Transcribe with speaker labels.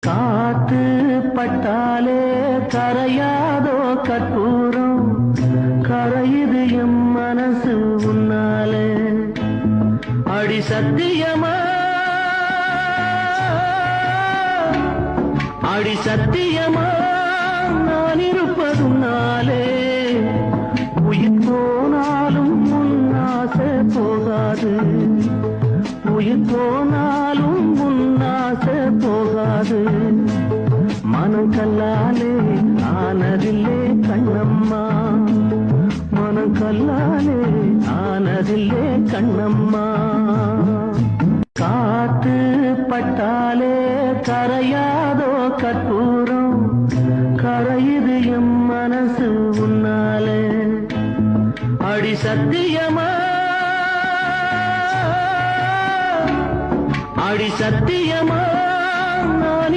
Speaker 1: காத்து பட்டாலே கரையாதோ கற்பூரம், கரையுது எம் மனசு உன்னாலே. அடி சத்தியமா, அடி சத்தியமா நான் இருப்பதுன்னாலே. உயிர் போனாலும் முன்னாசை போகாது, உயிர் போனாலும் முன்னாசை போகாது. மனம் கல்லாலே ஆனதில்லே கண்ணம்மா, மனம் கல்லாலே ஆனதில்லே கண்ணம்மா. காத்து பட்டாலே கரையாதோ கற்பூரம், கரையுது எம் மனசு உன்னாலே. அடி சத்தியமா, அடி சத்தியமா நான்